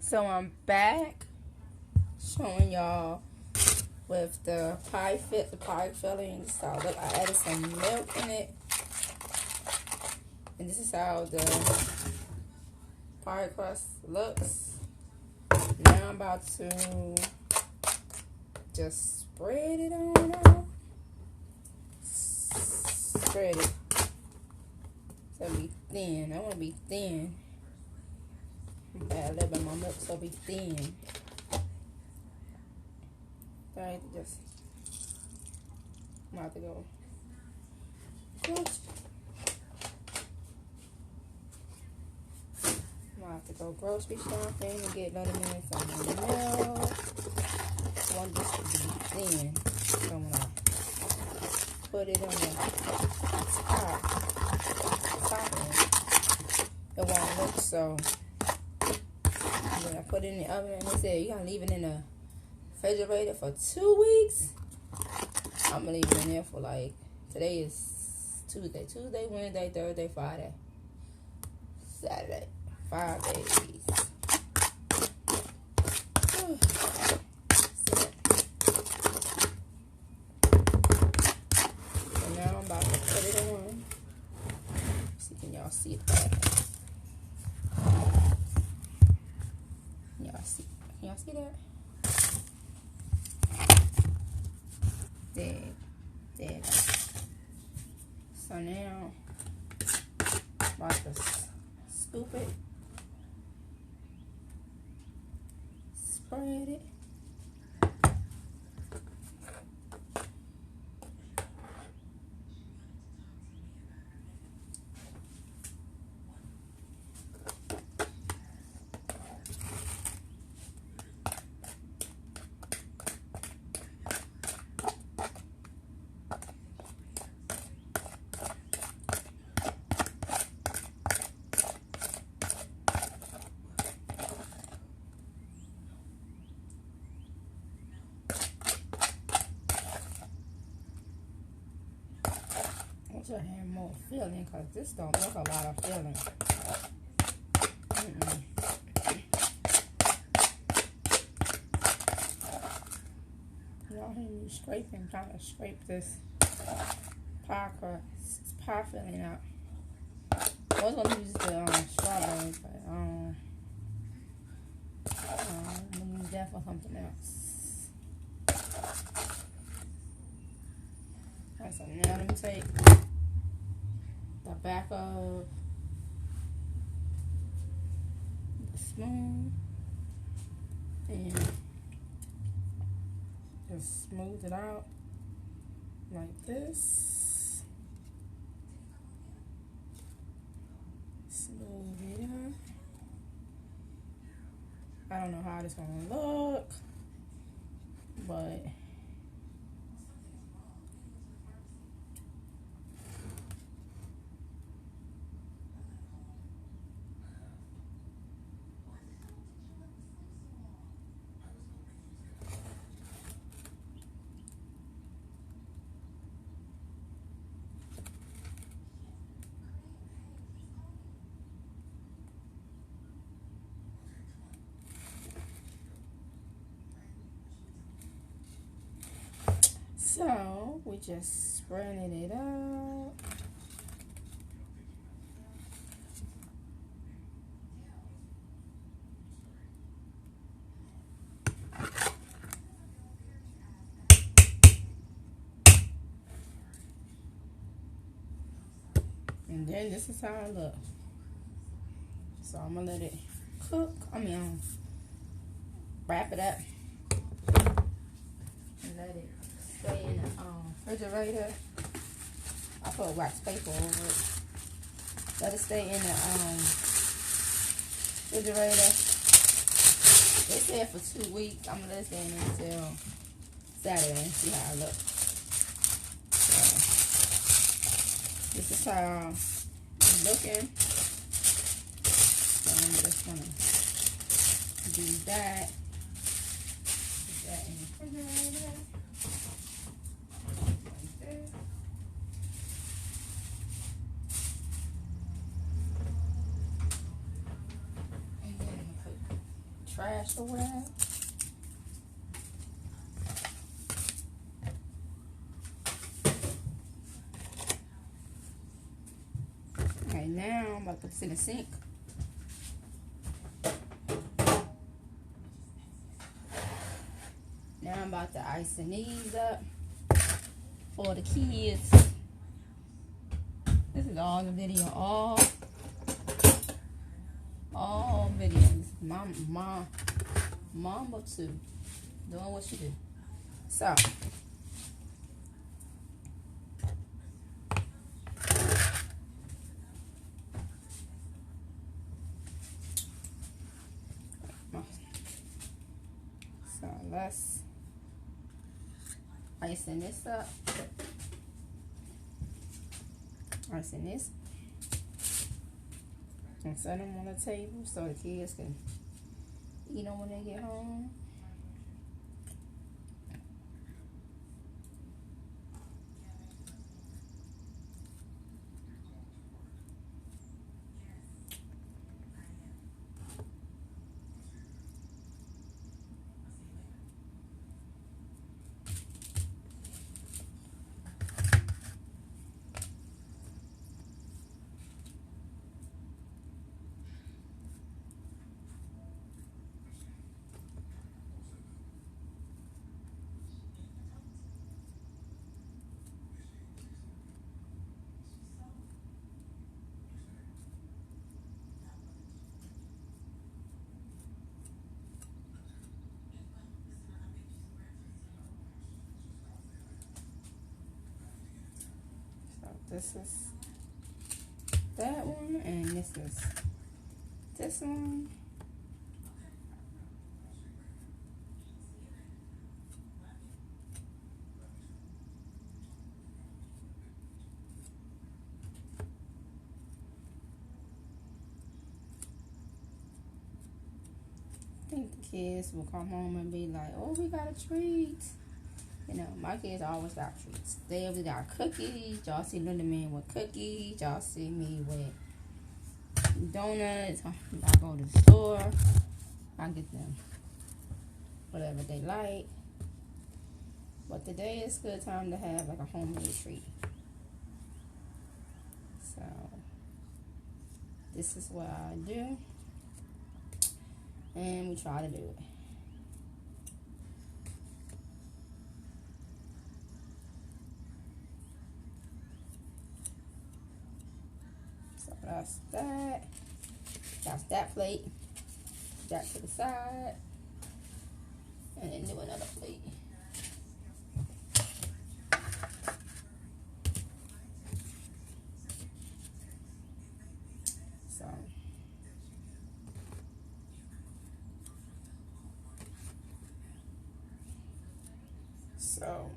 So I'm back showing y'all with the pie filling. So look, I added some milk in it. And this is how the pie crust looks. Now I'm about to just spread it on out. Spread it. So it'll be thin. I want to be thin. Add a little bit more milk so it'll be thin. Alright, I'm about to go. I'm about to go grocery shopping and get another man some milk. I want this to be thin. So when I put it on the top, it won't look so. When I put it in the oven, and they said you gotta leave it in the refrigerator for 2 weeks. I'm gonna leave it in there for like, today is Tuesday, Wednesday, Thursday, Friday, Saturday, 5 days. So now I'm about to put it on. See, can y'all see that? Can y'all see that? There. So now, about to scoop it, spread it. I have more filling because this don't look a lot of filling. Y'all hear me scraping, trying to scrape this pie filling out. I was going to use the strawberries, but I'm going to use that for something else. Alright, so now let me take the back of the spoon and just smooth it out like this. Smooth it out. I don't know how this gonna look, but so we just spreading it out. And then this is how it looks. So I'm gonna let it cook. Wrap it up and let it stay in the refrigerator. I put wax paper over it. Let it stay in the refrigerator. They said for 2 weeks. I'm gonna let it stay in until Saturday and see how it looks. So, this is how it's looking. So I'm just gonna do that. Put that in the refrigerator. Like this. trash or whatever. Okay, now I'm about to put this in the sink. Now I'm about to icing these up for the kids. This is all the video, all videos. Mama too, doing what she do. So let's icing this up. Icing this. And set them on the table so the kids can eat them when they get home. This is that one, and this is this one. I think the kids will come home and be like, "Oh, we got a treat." You know, my kids always got treats. They always got cookies. Y'all see Linda Man with cookies. Y'all see me with donuts. I go to the store. I get them whatever they like. But today is a good time to have like a homemade treat. So this is what I do. And we try to do it. That's that. That's that plate. That to the side. And then do another plate. So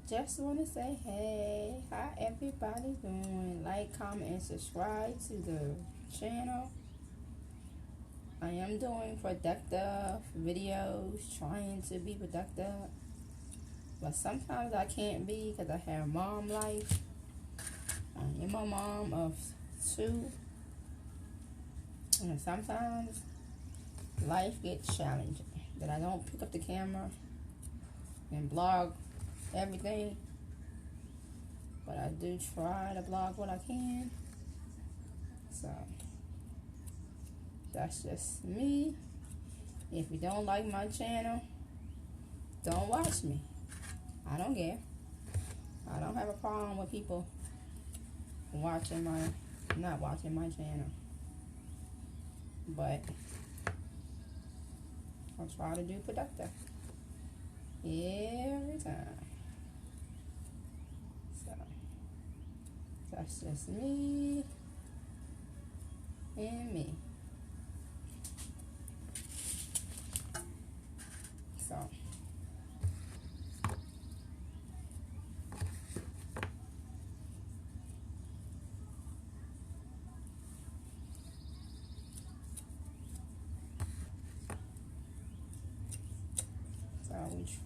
just want to say, hey, how everybody doing? Like, comment, and subscribe to the channel. I am doing productive videos, trying to be productive. But sometimes I can't be because I have mom life. I'm a mom of 2. And sometimes life gets challenging. That I don't pick up the camera and blog everything, but I do try to blog what I can. So that's just me. If you don't like my channel, don't watch me. I don't care. I don't have a problem with people not watching my channel, but I'll try to do productive every time. So that's just me and me. So we try.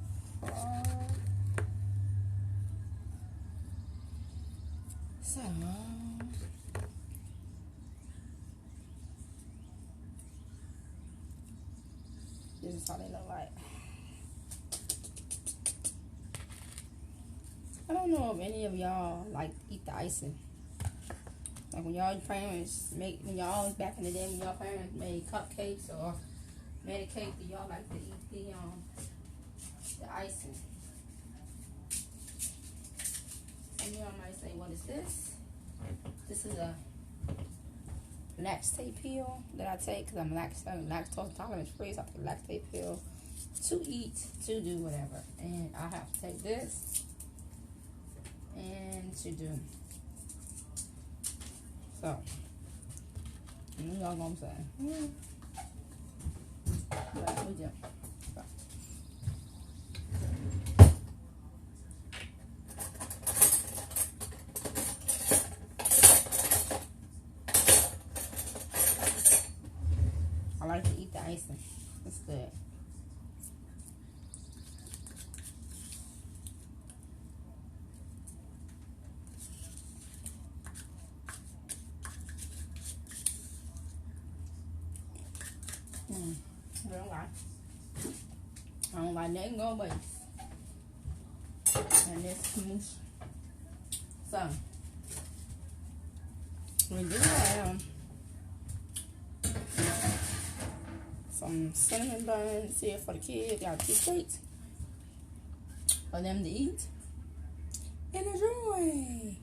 So is how they look like. I don't know if any of y'all like eat the icing. Like when y'all parents make, when y'all back in the day when y'all parents made cupcakes or made a cake, do y'all like to eat the icing? And y'all might say, what is this? This is a lactate pill that I take because I'm lactose intolerant free, so I take a lactate pill to eat, to do whatever. And I have to take this and to do. So, you know what I'm saying. But we do. So. I like to eat the icing. It's good. I don't lie. I don't like nothing going waste. And this smoosh. So, we do have some cinnamon buns here for the kids. Got 2 plates for them to eat and enjoy.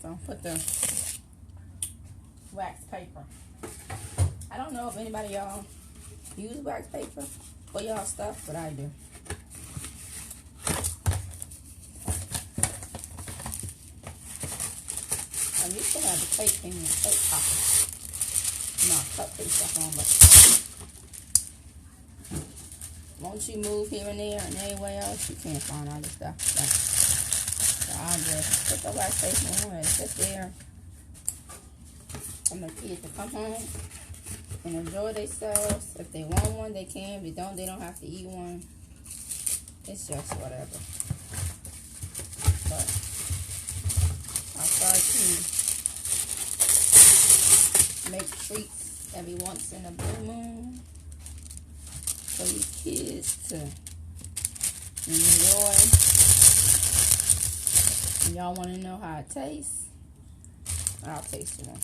So, put the wax paper. I don't know if anybody y'all use wax paper for y'all stuff, but I do. I used to have the cake in the cake pocket. No, cupcake stuff on, but once you move here and there and anywhere else, you can't find all this stuff. So I'll just put the wax paper on and sit there and the kids to come home and enjoy themselves. If they want one, they can. If they don't have to eat one. It's just whatever. But I try to make treats every once in a blue moon for these kids to enjoy. And y'all want to know how it tastes? I'll taste one.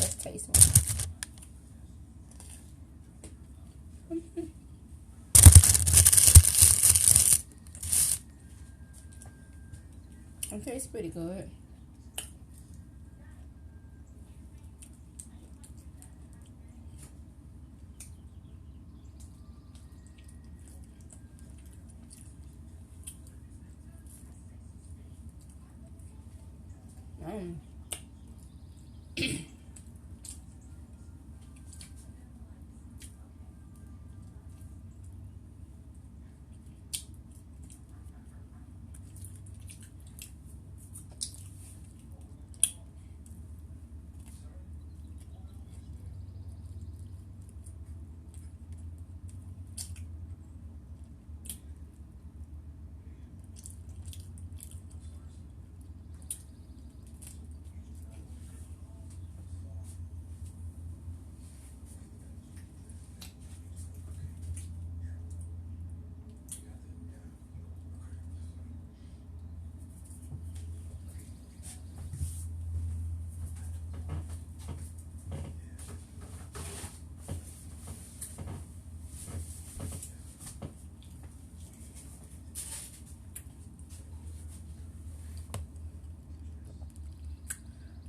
Let's taste one. It tastes pretty good.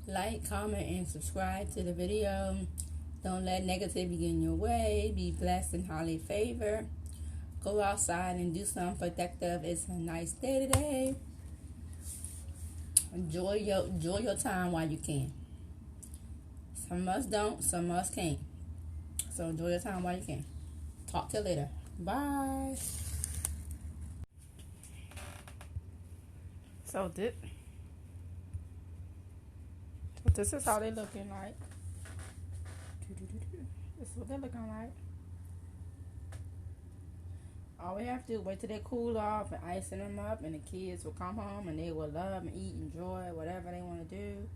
Like, comment, and subscribe to the video. Don't let negativity get in your way. Be blessed and highly favored. Go outside and do something productive. It's a nice day today. Enjoy your time while you can. Some of us don't, some of us can't. So enjoy your time while you can. Talk to you later. Bye. So this is how they looking like. This is what they're looking like. All we have to do is wait till they cool off and icing them up, and the kids will come home and they will love and eat, enjoy whatever they want to do.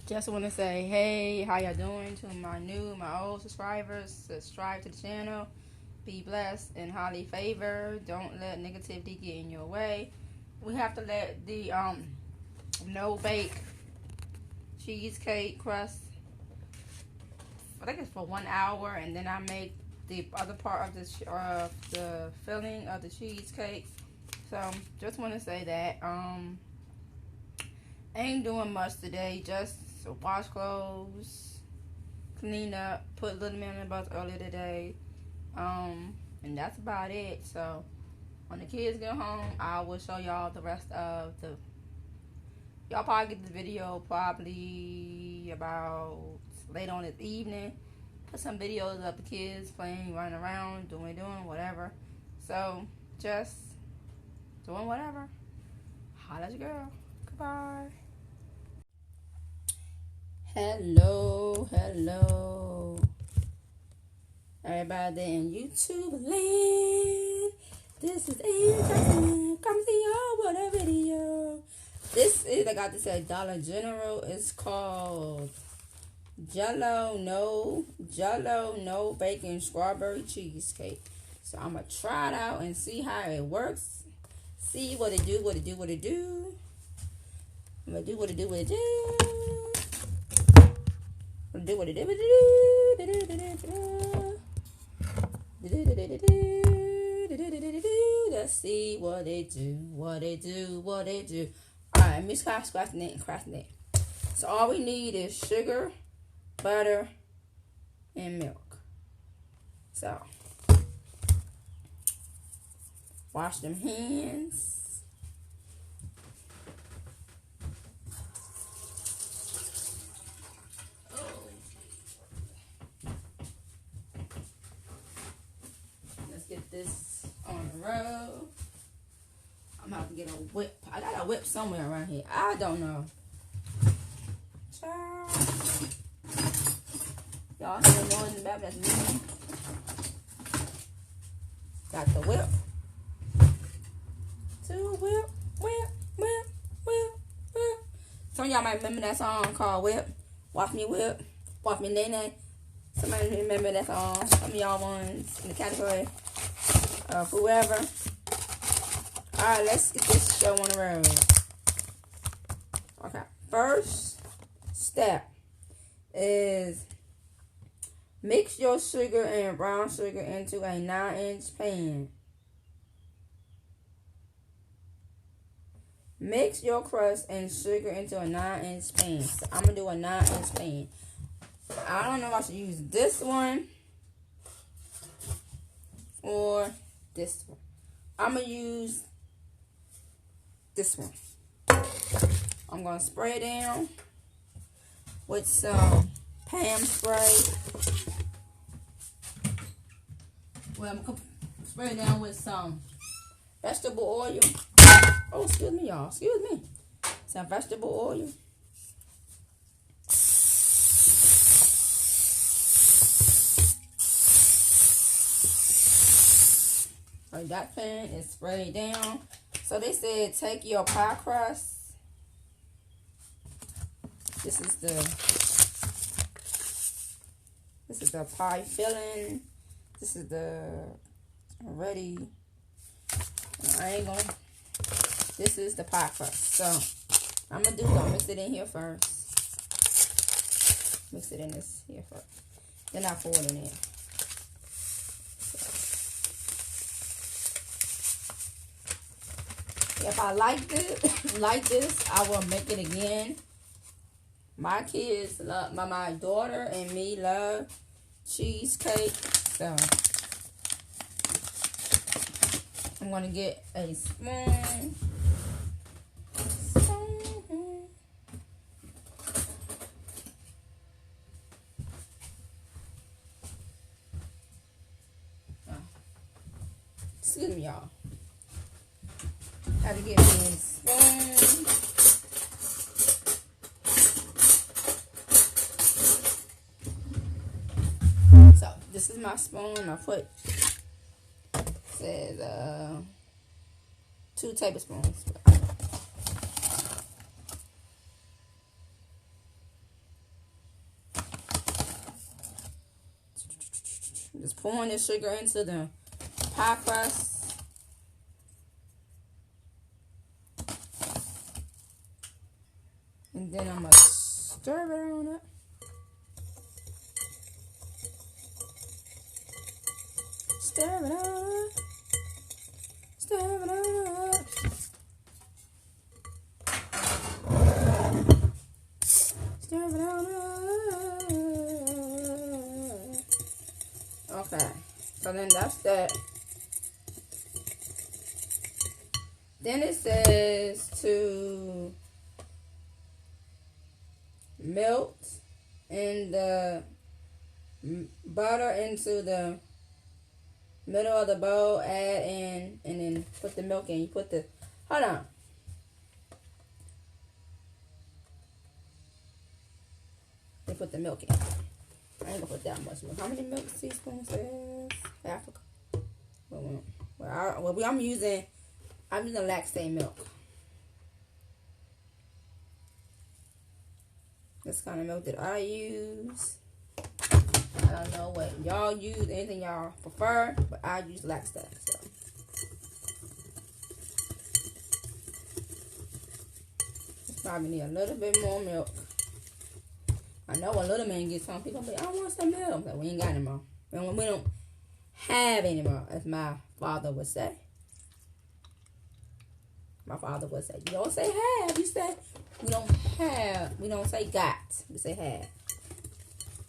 Just want to say, hey, how y'all doing? To my old subscribers, subscribe to the channel. Be blessed and highly favored. Don't let negativity get in your way. We have to let the no bake cheesecake crust, I think it's for 1 hour, and then I make the other part of the filling of the cheesecake. So just want to say that ain't doing much today. Just wash clothes, clean up, put Little Man on the bus earlier today, and that's about it. So when the kids get home, I will show y'all the rest of the. Y'all probably get the video probably about late on this evening. Put some videos of the kids playing, running around, doing whatever. So just doing whatever. Holla at your girl. Goodbye. Hello. Everybody in YouTube land. This is Ann. Come see y'all with a video. This is, I got to say, Dollar General. It's called Jello No Bacon Strawberry Cheesecake. So I'm gonna try it out and see how it works. See what it do. I'm gonna do what it do. Let's see what it do. Alright, me scratching it and cracking it. So all we need is sugar, butter, and milk. So wash them hands. Let's get this on the road. I'm about to get a whip. I got a whip somewhere around here. I don't know. Child. Y'all hear the noise in the back? That's me. Got the whip. To whip. Some of y'all might remember that song called Whip. Watch me whip. Watch me nay. Somebody remember that song. Some of y'all ones in the category of whoever. Alright, let's get this show on the road. Okay, first step is mix your sugar and brown sugar into a 9-inch pan. Mix your crust and sugar into a 9-inch pan. So I'm going to do a 9-inch pan. I don't know if I should use this one or this one. I'm going to use this one. I'm going to spray it down with some Pam spray. Well, I'm going to spray it down with some vegetable oil. Oh, excuse me, y'all. Excuse me. Some vegetable oil. So that pan is sprayed down. So they said take your pie crust. This is the pie filling. This is the ready. This is the pie crust. So I'm gonna mix it in here first. Mix it in this here first. Then I pour it in there. If I like this, I will make it again. My kids love, my daughter and me love cheesecake. So I'm gonna get a spoon. Excuse me, y'all. Had to get me a spoon. So this is my spoon. I put says 2 tablespoons. Just pouring the sugar into the pie crust. And then I'm going to stir it on up. Stir it on up. Stir it on up. Stir it on up. Okay. So then that's that. Then it says to melt in the butter into the middle of the bowl, add in, and then put the milk in. You put the, hold on. You put the milk in. I ain't gonna put that much milk. How many milk teaspoons is half a cup? I'm using Lactate milk. This kind of milk that I use. I don't know what y'all use, anything y'all prefer, but I use Lactate. So. Probably need a little bit more milk. I know a little man gets home, people be like, I want some milk. But we ain't got any more. And when we don't have any more, as my father would say. My father would say, you don't say have, you say we don't have. We don't say got, we say have.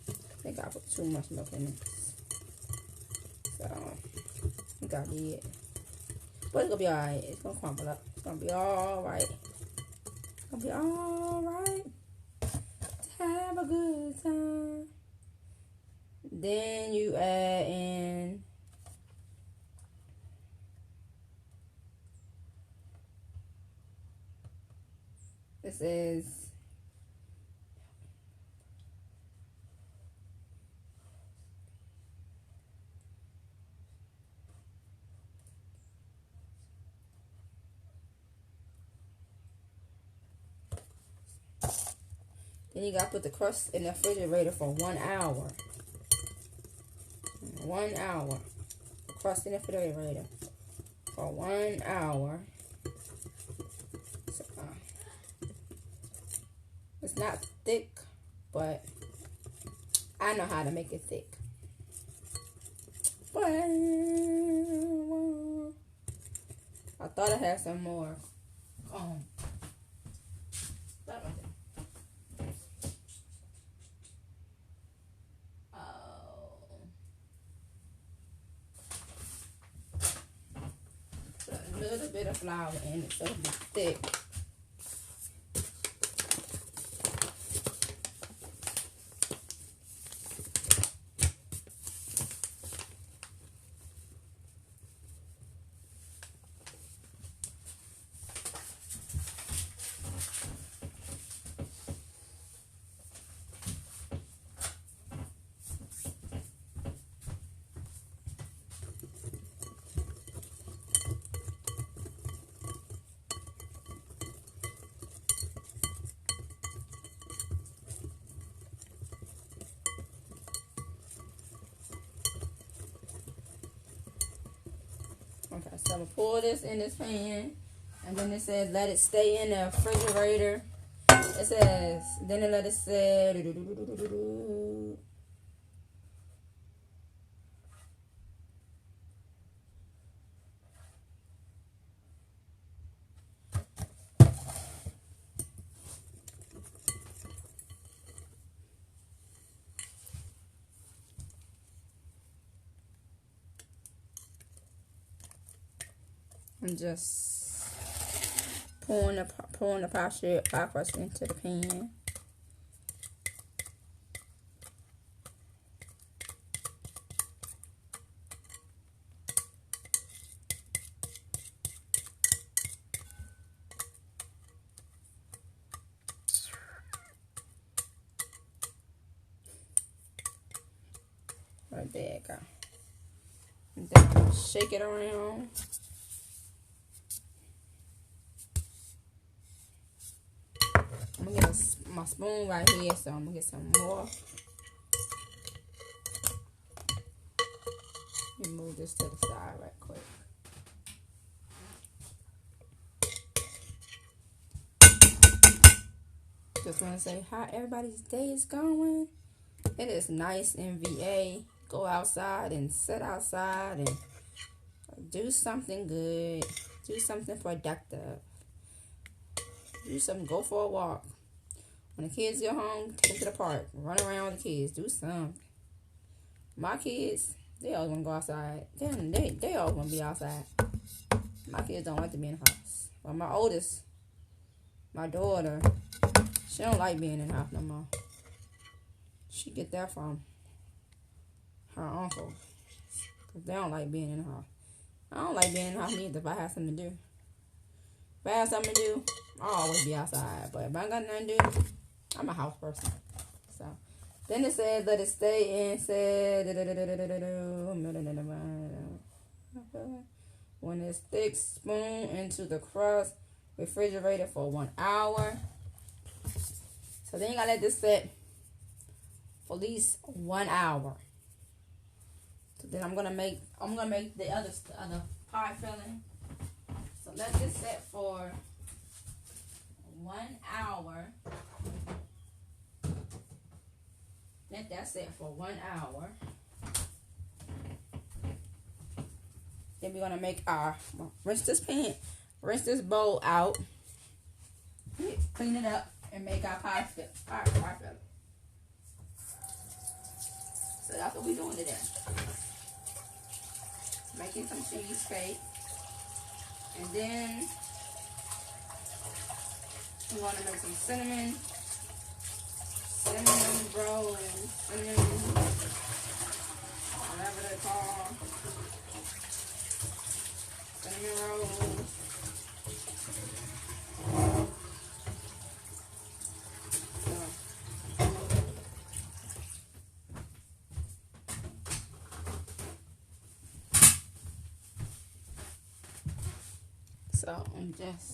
I think I put too much milk in it. So, I think I did. But it's gonna be alright. It's gonna crumble up. It's gonna be alright. It's gonna be alright. Have a good time. Then you add in this is then you gotta put the crust in the refrigerator for 1 hour. 1 hour. The crust in the refrigerator for 1 hour. So, it's not thick, but I know how to make it thick. But I thought I had some more. A little bit of flour in it so it'll be thick. Okay, so I'm going to pour this in this pan. And then it says let it stay in the refrigerator. It says, then it let it sit. I'm just pouring the pie crust into the pan. Right there, go. And then shake it around. I'm gonna get my spoon right here, so I'm gonna get some more. Let me move this to the side right quick. Just want to say how everybody's day is going. It is nice in VA. Go outside and sit outside and do something good. Do something productive. Go for a walk. When the kids get home, take them to the park. Run around with the kids. Do something. My kids, they always want to go outside. They always want to be outside. My kids don't like to be in the house. Well, my oldest, my daughter, she don't like being in the house no more. She get that from her uncle. Because they don't like being in the house. I don't like being in the house neither if I have something to do. If I have something to do, I'll always be outside. But if I ain't got nothing to do, I'm a house person. So, then it says, let it stay in, said, when it's thick, spoon into the crust, refrigerator for 1 hour. So then you gotta let this set for at least 1 hour. So then I'm gonna make the other pie filling. So let this set for 1 hour. Let that set for 1 hour. Then we're gonna make our rinse this bowl out, clean it up, and make our pie filling. So that's what we're doing today. Making some cheesecake, and then we're gonna make some cinnamon rolls, whatever they're called, cinnamon rolls. So I'm just